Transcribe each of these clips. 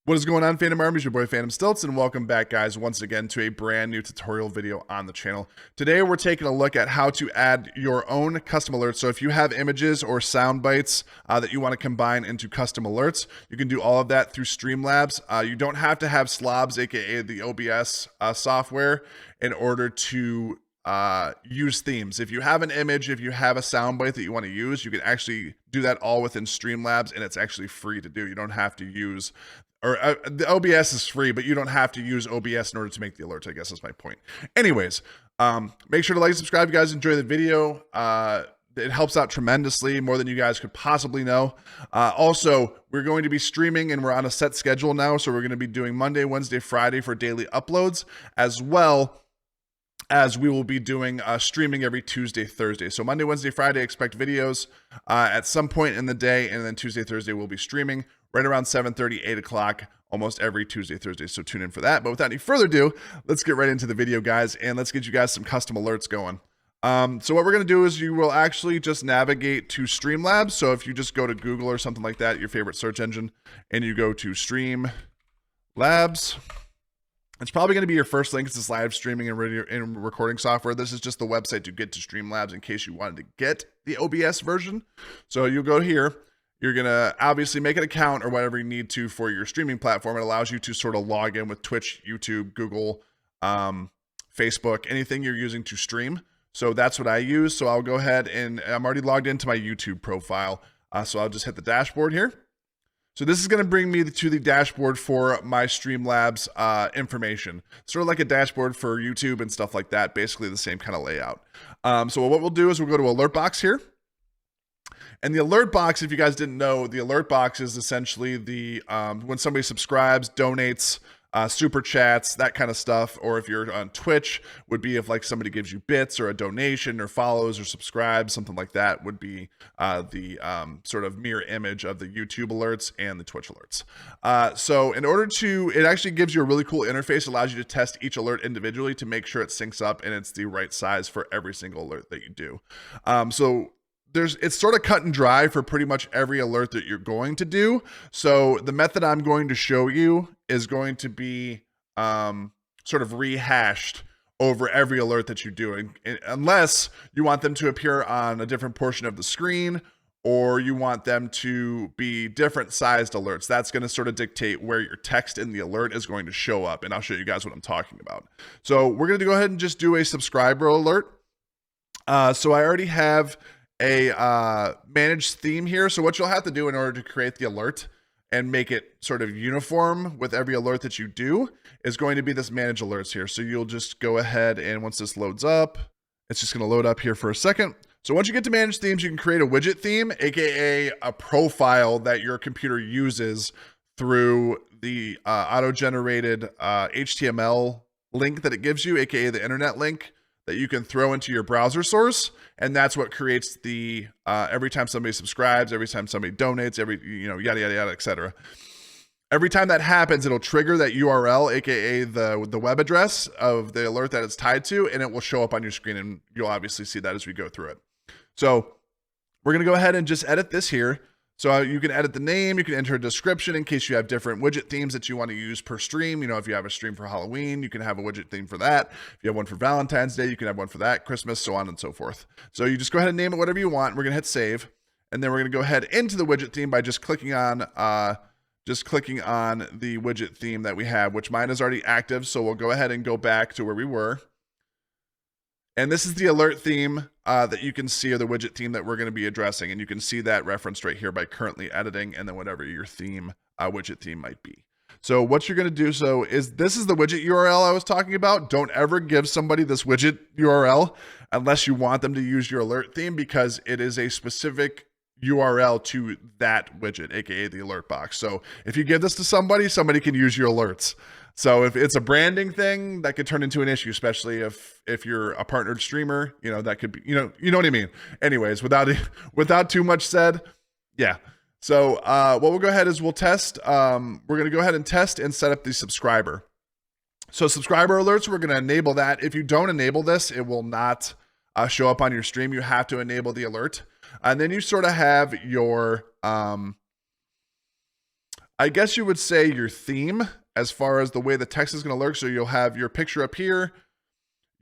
What is going on, Phantxm Army? Your boy Phantxm Stilts, and welcome back, guys, once again to a brand new tutorial video on the channel. Today, we're taking a look at how to add your own custom alerts. So if you have images or sound bites that you want to combine into custom alerts, you can do all of that through Streamlabs. You don't have to have Slobs, aka the OBS software, in order to use themes. If you have an image, if you have a soundbite that you want to use, you can actually do that all within Streamlabs, and it's actually free to do. You don't have to use, or the OBS is free, but you don't have to use OBS in order to make the alerts, I guess is my point. Anyways, make sure to like and subscribe if you guys enjoy the video. It helps out tremendously, more than you guys could possibly know. Also, we're going to be streaming, and we're on a set schedule now, so we're going to be doing Monday, Wednesday, Friday for daily uploads, as well as we will be doing streaming every Tuesday, Thursday. So Monday, Wednesday, Friday, expect videos at some point in the day, and then Tuesday, Thursday, we'll be streaming right around 7:30, 8 o'clock, almost every Tuesday, Thursday. So tune in for that. But without any further ado, let's get right into the video, guys, and let's get you guys some custom alerts going. So what we're going to do is you will actually just navigate to Streamlabs. So if you just go to Google or something like that, your favorite search engine, and you go to Streamlabs, it's probably going to be your first link. It's this live streaming and radio and recording software. This is just the website to get to Streamlabs in case you wanted to get the OBS version. So you'll go here. You're going to obviously make an account or whatever you need to for your streaming platform. It allows you to sort of log in with Twitch, YouTube, Google, Facebook, anything you're using to stream. So that's what I use. So I'll go ahead, and I'm already logged into my YouTube profile. So I'll just hit the dashboard here. So this is going to bring me to the dashboard for my Streamlabs information. Sort of like a dashboard for YouTube and stuff like that. Basically the same kind of layout. So what we'll do is we'll go to alert box here. And the alert box, if you guys didn't know, the alert box is essentially the when somebody subscribes, donates, super chats, that kind of stuff. Or if you're on Twitch, would be if like somebody gives you bits or a donation or follows or subscribes, something like that would be the sort of mirror image of the YouTube alerts and the Twitch alerts. So in order to, it actually gives you a really cool interface, allows you to test each alert individually to make sure it syncs up and it's the right size for every single alert that you do. So it's sort of cut and dry for pretty much every alert that you're going to do. So the method I'm going to show you is going to be sort of rehashed over every alert that you do, unless you want them to appear on a different portion of the screen, or you want them to be different sized alerts. That's going to sort of dictate where your text in the alert is going to show up. And I'll show you guys what I'm talking about. So we're going to go ahead and just do a subscriber alert. So I already have a managed theme here. So what you'll have to do in order to create the alert and make it sort of uniform with every alert that you do is going to be this manage alerts here. So you'll just go ahead, and once this loads up, it's just going to load up here for a second. So once you get to manage themes, you can create a widget theme, aka a profile that your computer uses through the auto-generated HTML link that it gives you, aka the internet link that you can throw into your browser source. And that's what creates the, every time somebody subscribes, every time somebody donates, yada, yada, yada, etc. Every time that happens, it'll trigger that URL, aka the web address of the alert that it's tied to, and it will show up on your screen, and you'll obviously see that as we go through it. So we're gonna go ahead and just edit this here. So you can edit the name, you can enter a description in case you have different widget themes that you want to use per stream. You know, if you have a stream for Halloween, you can have a widget theme for that. If you have one for Valentine's Day, you can have one for that, Christmas, so on and so forth. So you just go ahead and name it whatever you want. We're going to hit save. And then we're going to go ahead into the widget theme by just clicking on the widget theme that we have, which mine is already active. So we'll go ahead and go back to where we were. And this is the alert theme that you can see, or the widget theme that we're going to be addressing. And you can see that referenced right here by currently editing, and then whatever your theme, widget theme might be. So what you're going to do is this is the widget URL I was talking about. Don't ever give somebody this widget URL unless you want them to use your alert theme, because it is a specific URL to that widget, aka the alert box. So if you give this to somebody, somebody can use your alerts. So if it's a branding thing, that could turn into an issue, especially if you're a partnered streamer, you know, that could be, you know what I mean? Anyways, without too much said, yeah. So what we'll go ahead is we'll test. We're going to go ahead and test and set up the subscriber. So subscriber alerts, we're going to enable that. If you don't enable this, it will not show up on your stream. You have to enable the alert. And then you sort of have your I guess you would say your theme as far as the way the text is going to look. So you'll have your picture up here,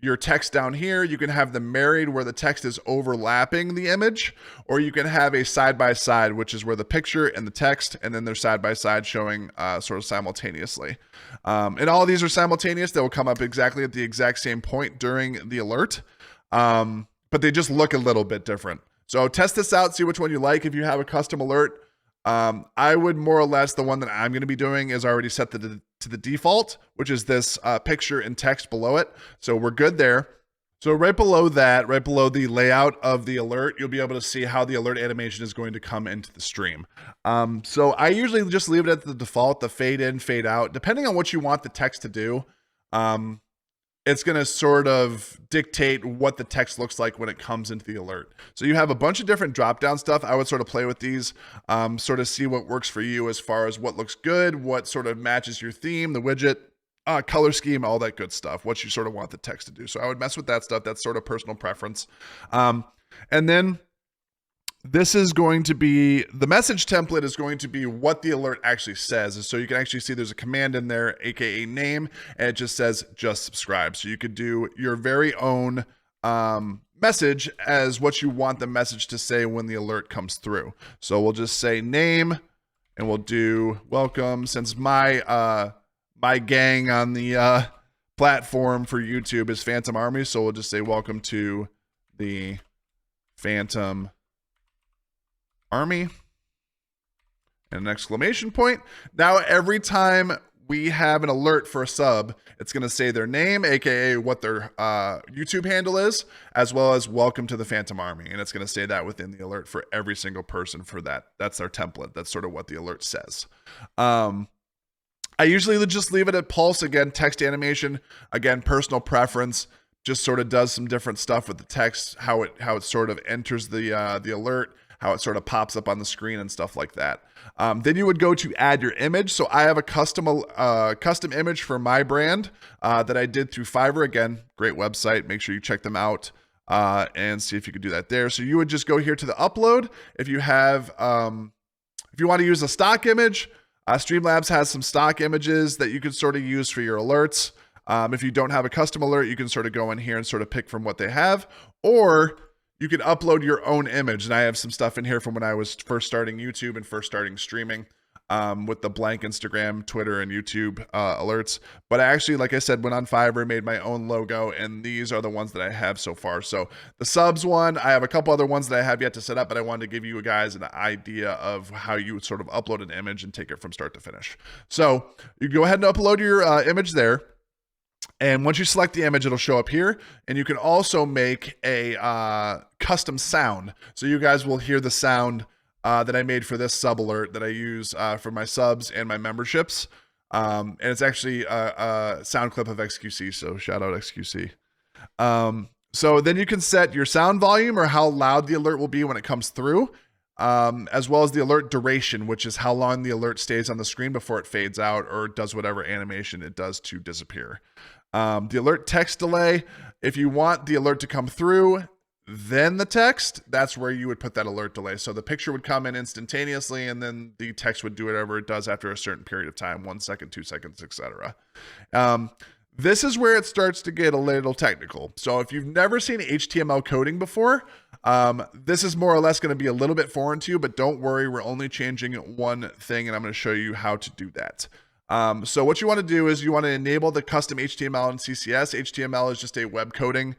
your text down here. You can have them married where the text is overlapping the image, or you can have a side-by-side, which is where the picture and the text, and then they're side-by-side showing sort of simultaneously. And all of these are simultaneous. They will come up exactly at the exact same point during the alert, but they just look a little bit different. So test this out, see which one you like. If you have a custom alert, I would more or less, the one that I'm going to be doing is already set to the default, which is this picture and text below it. So we're good there. So right below that, right below the layout of the alert, you'll be able to see how the alert animation is going to come into the stream. So I usually just leave it at the default, the fade in, fade out, depending on what you want the text to do. It's going to sort of dictate what the text looks like when it comes into the alert. So you have a bunch of different drop-down stuff. I would sort of play with these, sort of see what works for you as far as what looks good, what sort of matches your theme, the widget, color scheme, all that good stuff, what you sort of want the text to do. So I would mess with that stuff. That's sort of personal preference. And then this is going to be, the message template is going to be what the alert actually says. And so you can actually see there's a command in there, AKA name, and it just says just subscribe. So you could do your very own message as what you want the message to say when the alert comes through. So we'll just say name, and we'll do welcome. Since my my gang on the platform for YouTube is Phantxm Army, so we'll just say welcome to the Phantxm Army and an exclamation point. Now every time we have an alert for a sub, it's going to say their name, aka what their YouTube handle is, as well as welcome to the Phantxm Army, and it's going to say that within the alert for every single person for that. That's our template. That's sort of what the alert says. I usually just leave it at pulse. Again, text animation, again, personal preference, just sort of does some different stuff with the text, how it sort of enters the alert, how it sort of pops up on the screen and stuff like that. Then you would go to add your image. So I have a custom image for my brand that I did through Fiverr. Again, great website. Make sure you check them out and see if you could do that there. So you would just go here to the upload. If you have, if you want to use a stock image, Streamlabs has some stock images that you could sort of use for your alerts. If you don't have a custom alert, you can sort of go in here and sort of pick from what they have, or you can upload your own image. And I have some stuff in here from when I was first starting YouTube and first starting streaming with the blank Instagram, Twitter, and YouTube alerts. But I actually, like I said, went on Fiverr, made my own logo, and these are the ones that I have so far. So the subs one, I have a couple other ones that I have yet to set up, but I wanted to give you guys an idea of how you would sort of upload an image and take it from start to finish. So you go ahead and upload your image there. And once you select the image, it'll show up here. And you can also make a custom sound. So you guys will hear the sound that I made for this sub alert that I use for my subs and my memberships. And it's actually a sound clip of XQC. So shout out XQC. So then you can set your sound volume or how loud the alert will be when it comes through, as well as the alert duration, which is how long the alert stays on the screen before it fades out or does whatever animation it does to disappear. The alert text delay, if you want the alert to come through, then the text, that's where you would put that alert delay. So the picture would come in instantaneously, and then the text would do whatever it does after a certain period of time, 1 second, 2 seconds, etc. This is where it starts to get a little technical. So if you've never seen HTML coding before, this is more or less going to be a little bit foreign to you, but don't worry, we're only changing one thing, and I'm going to show you how to do that. So what you want to do is you want to enable the custom HTML and CSS. HTML is just a web coding.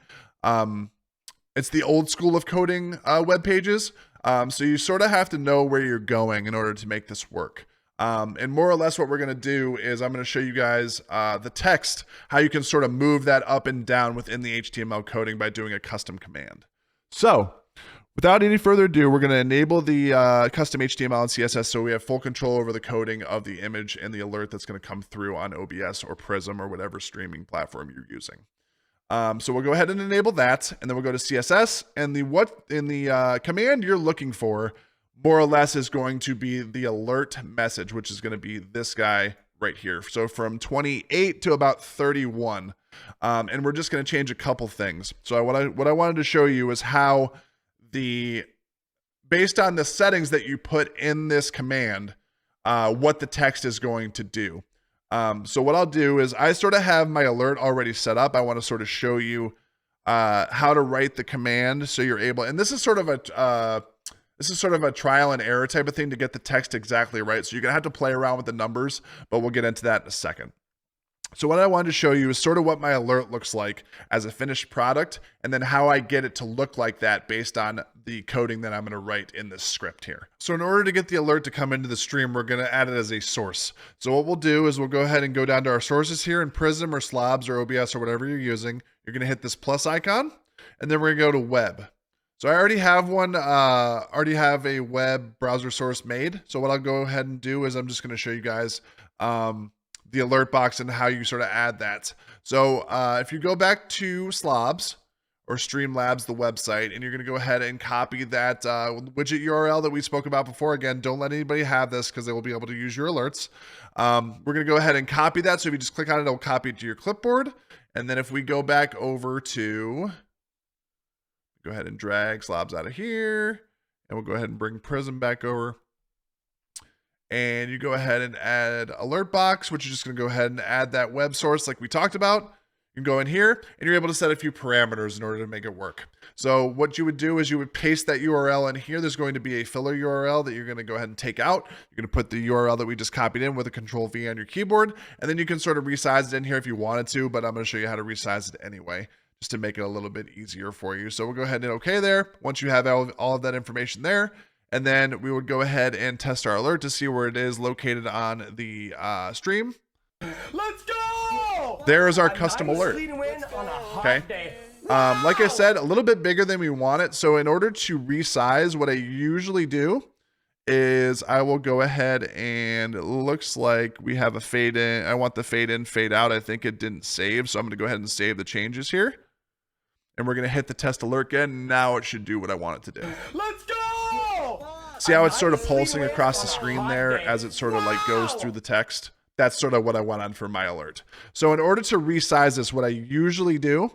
It's the old school of coding web pages. So you sort of have to know where you're going in order to make this work. And more or less what we're going to do is I'm going to show you guys the text, how you can sort of move that up and down within the HTML coding by doing a custom command. So without any further ado, we're going to enable the custom HTML and CSS so we have full control over the coding of the image and the alert that's going to come through on OBS or Prism or whatever streaming platform you're using. So we'll go ahead and enable that, and then we'll go to CSS, and the command you're looking for more or less is going to be the alert message, which is going to be this guy right here. So from 28 to about 31, and we're just going to change a couple things. So what I wanted to show you is how based on the settings that you put in this command, what the text is going to do. So what I'll do is I sort of have my alert already set up. I want to sort of show you how to write the command so you're able, and this is sort of a trial and error type of thing to get the text exactly right. So you're gonna have to play around with the numbers, but we'll get into that in a second. So what I wanted to show you is sort of what my alert looks like as a finished product, and then how I get it to look like that based on the coding that I'm going to write in this script here. So in order to get the alert to come into the stream, we're going to add it as a source. So what we'll do is we'll go ahead and go down to our sources here in Phantxm or Slobs or OBS or whatever you're using. You're going to hit this plus icon, and then we're going to go to web. So I already have one, already have a web browser source made. So what I'll go ahead and do is I'm just going to show you guys the alert box and how you sort of add that. So if you go back to Slobs or Streamlabs, the website, and you're going to go ahead and copy that widget URL that we spoke about before. Again, don't let anybody have this because they will be able to use your alerts. We're going to go ahead and copy that. So if you just click on it, it'll copy it to your clipboard. And then if we go back over to, go ahead and drag Slobs out of here, and we'll go ahead and bring Phantxm back over. And you go ahead and add alert box, which is just going to go ahead and add that web source like we talked about. You can go in here and you're able to set a few parameters in order to make it work. So what you would do is you would paste that URL in here. There's going to be a filler URL that you're going to go ahead and take out. You're going to put the URL that we just copied in with a Control V on your keyboard. And then you can sort of resize it in here if you wanted to, but I'm going to show you how to resize it anyway, just to make it a little bit easier for you. So we'll go ahead and hit OK there. Once you have all of that information there, and then we would go ahead and test our alert to see where it is located on the stream. Let's go! There is our custom alert. Okay. Like I said, a little bit bigger than we want it. So in order to resize, what I usually do is I will go ahead and it looks like we have a fade in. I want the fade in, fade out. I think it didn't save. So I'm going to go ahead and save the changes here. And we're going to hit the test alert again. Now it should do what I want it to do. Let's go! See how it's sort of pulsing across the screen there as it sort of like goes through the text? That's sort of what I want on for my alert. So in order to resize this, what I usually do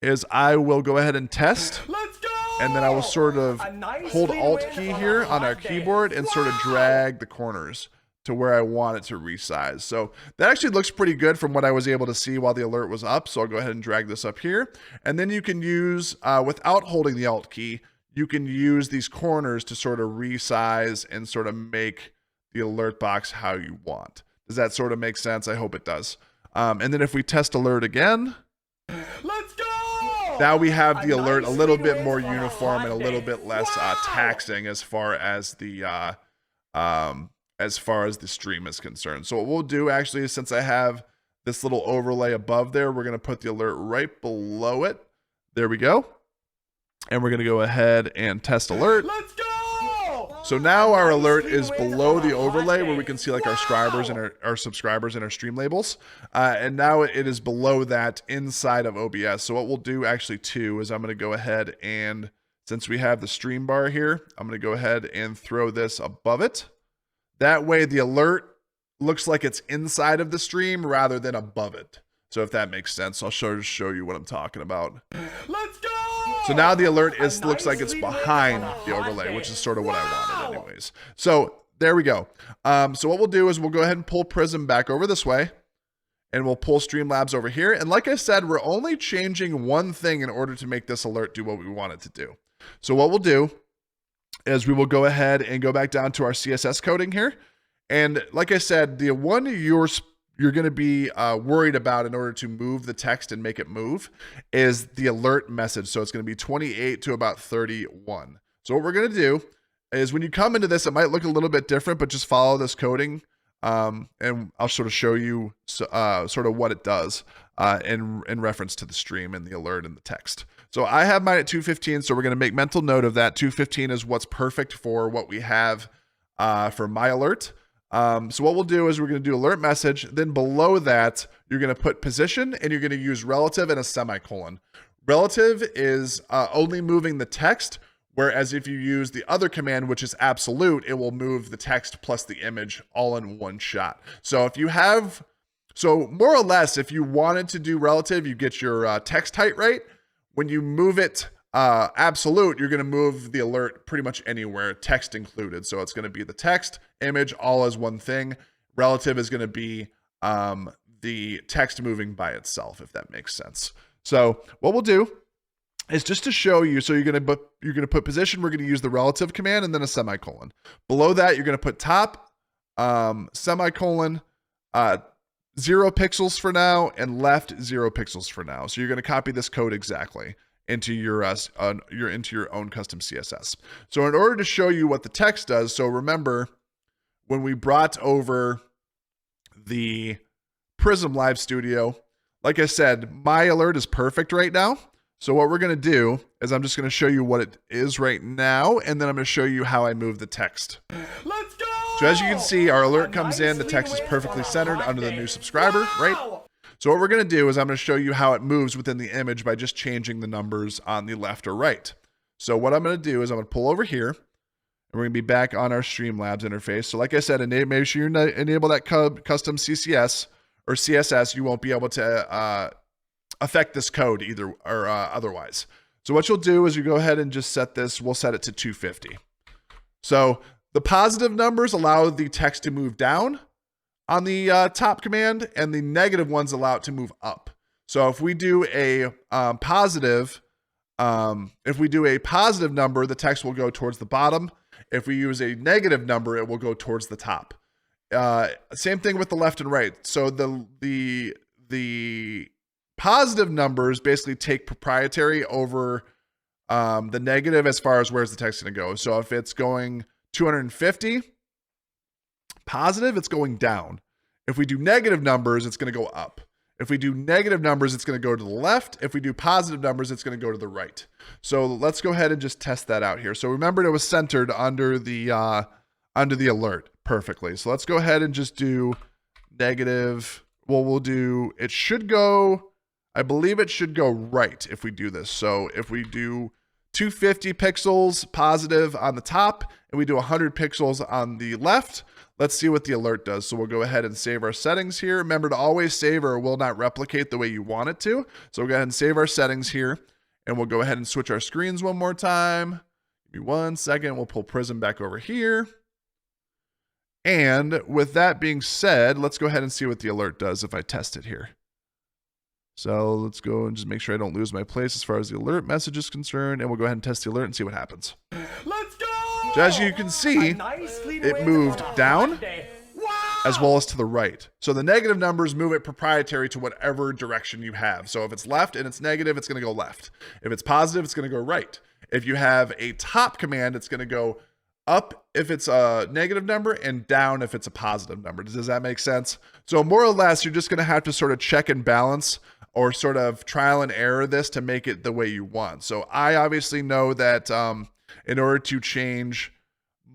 is I will go ahead and test. Let's go! And then I will sort of hold Alt key here on our keyboard and sort of drag the corners to where I want it to resize. So that actually looks pretty good from what I was able to see while the alert was up. So I'll go ahead and drag this up here. And then you can use, without holding the Alt key, you can use these corners to sort of resize and sort of make the alert box how you want. Does that sort of make sense? I hope it does. And then if we test alert again, let's go! Now we have the alert a little bit more uniform and a little bit less taxing as far as the stream is concerned. So what we'll do actually is, since I have this little overlay above there, we're going to put the alert right below it. There we go. And we're going to go ahead and test alert. Let's go! So now our alert is below the overlay where we can see like our subscribers and our subscribers and our stream labels. And now it is below that inside of OBS. So what we'll do actually too is I'm going to go ahead and, since we have the stream bar here, I'm going to go ahead and throw this above it. That way the alert looks like it's inside of the stream rather than above it. So if that makes sense, I'll show you what I'm talking about. Let's go! So now the alert looks like it's behind the overlay, which is sort of what I wanted anyways. So there we go. So what we'll do is we'll go ahead and pull Phantxm back over this way, and we'll pull Streamlabs over here. And like I said, we're only changing one thing in order to make this alert do what we want it to do. So what we'll do is we will go ahead and go back down to our CSS coding here. And like I said, the one you're going to be worried about in order to move the text and make it move is the alert message. So it's going to be 28 to about 31. So what we're going to do is when you come into this, it might look a little bit different, but just follow this coding. And I'll sort of show you sort of what it does in reference to the stream and the alert and the text. So I have mine at 215. So we're going to make mental note of that. 215 is what's perfect for what we have for my alert. So what we'll do is we're going to do alert message. Then below that, you're going to put position and you're going to use relative and a semicolon. Relative is only moving the text, whereas if you use the other command, which is absolute, it will move the text plus the image all in one shot. So if you have, so more or less, if you wanted to do relative, you get your text height right. When you move it absolute, you're going to move the alert pretty much anywhere, text included. So it's going to be the text, image, all as one thing. Relative is going to be the text moving by itself, if that makes sense. So what we'll do is just to show you. So you're going to put position. We're going to use the relative command and then a semicolon. Below that, you're going to put top, semicolon, 0 pixels for now, and left 0 pixels for now. So you're going to copy this code exactly into your own custom CSS. So in order to show you what the text does, so remember when we brought over the Phantxm Live Studio, like I said, my alert is perfect right now. So what we're going to do is I'm just going to show you what it is right now, and then I'm going to show you how I move the text. Let's go! So as you can see, our alert comes in, the text is perfectly centered under the new subscriber, right? So what we're going to do is I'm going to show you how it moves within the image by just changing the numbers on the left or right. So what I'm going to do is I'm going to pull over here, and we're going to be back on our Streamlabs interface. So like I said, make sure you enable that custom CCS or CSS. You won't be able to affect this code either or otherwise. So what you'll do is you go ahead and just set this, we'll set it to 250. So the positive numbers allow the text to move down on the top command, and the negative ones allow it to move up. So if we do a positive number, the text will go towards the bottom. If we use a negative number, it will go towards the top. Same thing with the left and right. So the positive numbers basically take proprietary over the negative as far as where's the text going to go. So if it's going 250 positive, it's going down. If we do negative numbers, it's going to go up. If we do negative numbers, it's going to go to the left. If we do positive numbers, it's going to go to the right. So let's go ahead and just test that out here. So remember, it was centered under the alert perfectly. So let's go ahead and just do negative. Well, we'll do, it should go, I believe it should go right if we do this. So if we do 250 pixels positive on the top and we do 100 pixels on the left, let's see what the alert does. So we'll go ahead and save our settings here. Remember to always save or it will not replicate the way you want it to. So we'll go ahead and save our settings here, and we'll go ahead and switch our screens one more time. Give me 1 second. We'll pull Phantxm back over here. And with that being said, let's go ahead and see what the alert does if I test it here. So let's go and just make sure I don't lose my place as far as the alert message is concerned, and we'll go ahead and test the alert and see what happens. Let's go! So as you can see, it moved down as well as to the right. So the negative numbers move it proprietary to whatever direction you have. So if it's left and it's negative, it's going to go left. If it's positive, it's going to go right. If you have a top command, it's going to go up if it's a negative number and down if it's a positive number. Does that make sense? So more or less, you're just going to have to sort of check and balance or sort of trial and error this to make it the way you want. So I obviously know that in order to change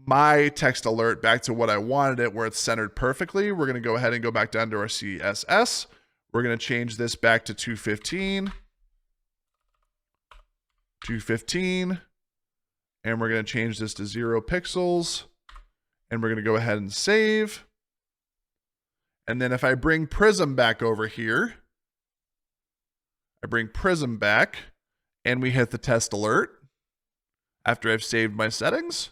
my text alert back to what I wanted it, where it's centered perfectly, we're going to go ahead and go back down to our CSS. We're going to change this back to 215, and we're going to change this to 0 pixels, and we're going to go ahead and save. And then if I bring Phantxm back over here, I bring Phantxm back, and we hit the test alert after I've saved my settings.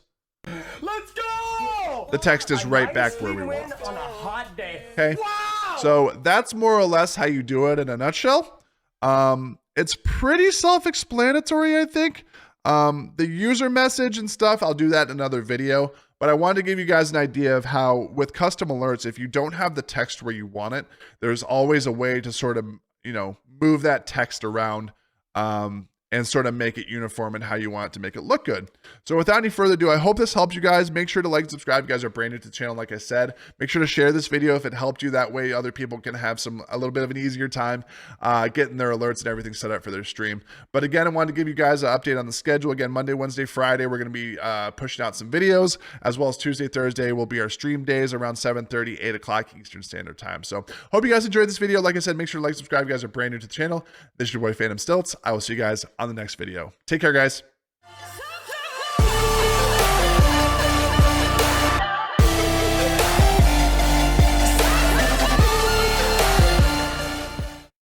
Let's go! The text is right back where we want it. On a hot day. Okay, wow! So that's more or less how you do it in a nutshell. It's pretty self-explanatory, I think. The user message and stuff, I'll do that in another video. But I wanted to give you guys an idea of how, with custom alerts, if you don't have the text where you want it, there's always a way to sort of, move that text around and sort of make it uniform and how you want it to make it look good. So without any further ado, I hope this helps you guys. Make sure to like and subscribe if you guys are brand new to the channel. Like I said, make sure to share this video if it helped you. That way other people can have a little bit of an easier time getting their alerts and everything set up for their stream. But again, I wanted to give you guys an update on the schedule. Again, Monday, Wednesday, Friday, we're going to be pushing out some videos, as well as Tuesday, Thursday will be our stream days around 7:30, 8 o'clock Eastern Standard Time. So hope you guys enjoyed this video. Like I said, make sure to like, subscribe if you guys are brand new to the channel. This is your boy Phantxm. I will see you guys on the next video. Take care, guys.